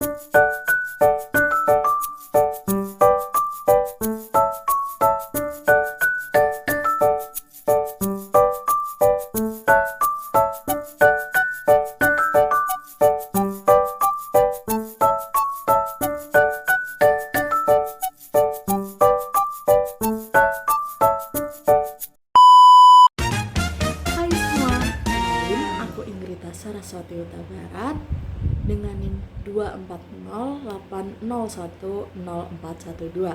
Hai semua, kenalin aku Ingrita Saraswati Huta Barat dengan NIM 24080104112.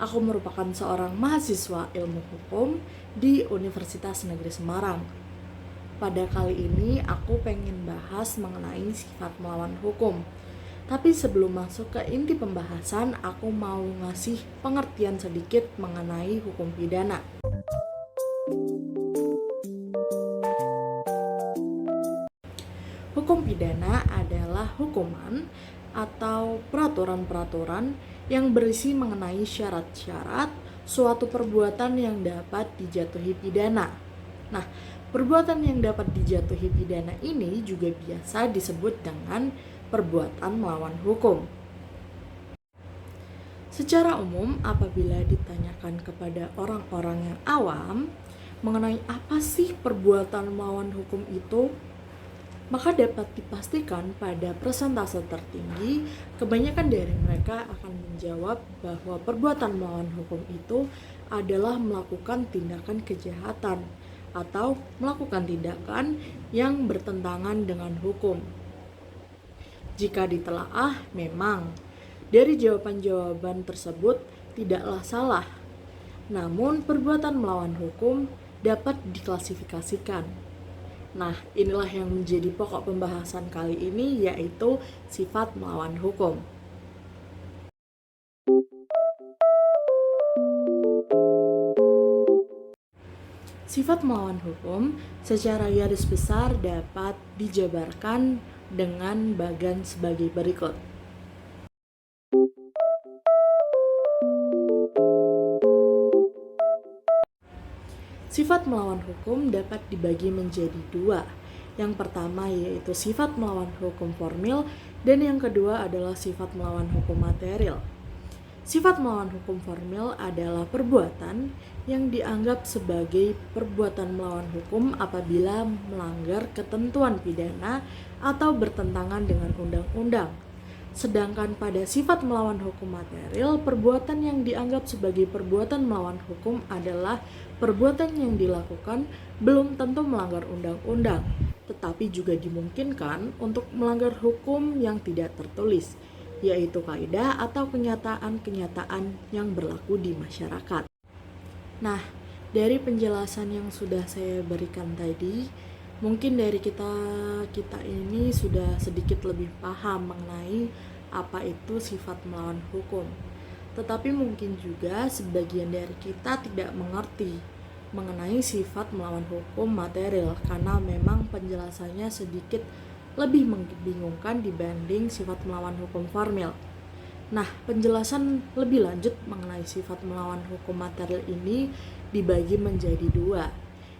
Aku merupakan seorang mahasiswa ilmu hukum di Universitas Negeri Semarang. Pada kali ini aku pengen bahas mengenai sifat melawan hukum. Tapi sebelum masuk ke inti pembahasan, aku mau ngasih pengertian sedikit mengenai hukum pidana. Hukum pidana adalah hukuman atau peraturan-peraturan yang berisi mengenai syarat-syarat suatu perbuatan yang dapat dijatuhi pidana. Nah, perbuatan yang dapat dijatuhi pidana ini juga biasa disebut dengan perbuatan melawan hukum. Secara umum, apabila ditanyakan kepada orang-orang yang awam mengenai apa sih perbuatan melawan hukum itu, maka dapat dipastikan pada persentase tertinggi, kebanyakan dari mereka akan menjawab bahwa perbuatan melawan hukum itu adalah melakukan tindakan kejahatan atau melakukan tindakan yang bertentangan dengan hukum. Jika ditelaah, memang dari jawaban-jawaban tersebut tidaklah salah. Namun, perbuatan melawan hukum dapat diklasifikasikan. Nah, inilah yang menjadi pokok pembahasan kali ini, yaitu sifat melawan hukum. Sifat melawan hukum secara garis besar dapat dijabarkan dengan bagan sebagai berikut. Sifat melawan hukum dapat dibagi menjadi dua. Yang pertama yaitu sifat melawan hukum formil, dan yang kedua adalah sifat melawan hukum material. Sifat melawan hukum formil adalah perbuatan yang dianggap sebagai perbuatan melawan hukum apabila melanggar ketentuan pidana atau bertentangan dengan undang-undang. Sedangkan pada sifat melawan hukum material, perbuatan yang dianggap sebagai perbuatan melawan hukum adalah perbuatan yang dilakukan belum tentu melanggar undang-undang, tetapi juga dimungkinkan untuk melanggar hukum yang tidak tertulis, yaitu kaidah atau kenyataan-kenyataan yang berlaku di masyarakat. Nah, dari penjelasan yang sudah saya berikan tadi, mungkin dari kita ini sudah sedikit lebih paham mengenai apa itu sifat melawan hukum. Tetapi mungkin juga sebagian dari kita tidak mengerti mengenai sifat melawan hukum material karena memang penjelasannya sedikit lebih membingungkan dibanding sifat melawan hukum formil. Nah, penjelasan lebih lanjut mengenai sifat melawan hukum material ini dibagi menjadi dua,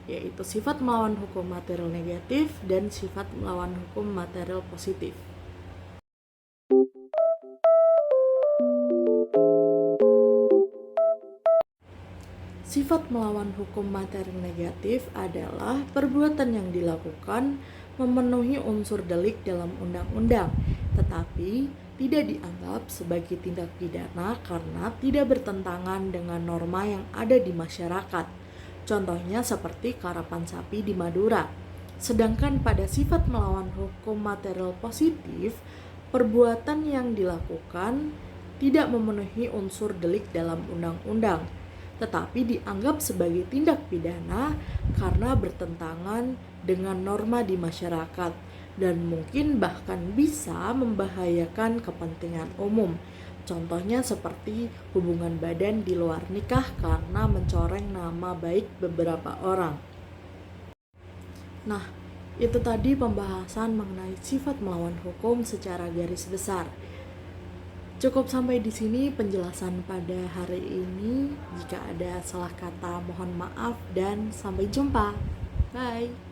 yaitu sifat melawan hukum material negatif dan sifat melawan hukum material positif. Sifat melawan hukum material negatif adalah perbuatan yang dilakukan memenuhi unsur delik dalam undang-undang, tetapi tidak dianggap sebagai tindak pidana karena tidak bertentangan dengan norma yang ada di masyarakat. Contohnya seperti karapan sapi di Madura. Sedangkan pada sifat melawan hukum material positif, perbuatan yang dilakukan tidak memenuhi unsur delik dalam undang-undang, tetapi dianggap sebagai tindak pidana karena bertentangan dengan norma di masyarakat dan mungkin bahkan bisa membahayakan kepentingan umum. Contohnya seperti hubungan badan di luar nikah karena mencoreng nama baik beberapa orang. Nah, itu tadi pembahasan mengenai sifat melawan hukum secara garis besar. Cukup sampai di sini penjelasan pada hari ini. Jika ada salah kata mohon maaf dan sampai jumpa. Bye.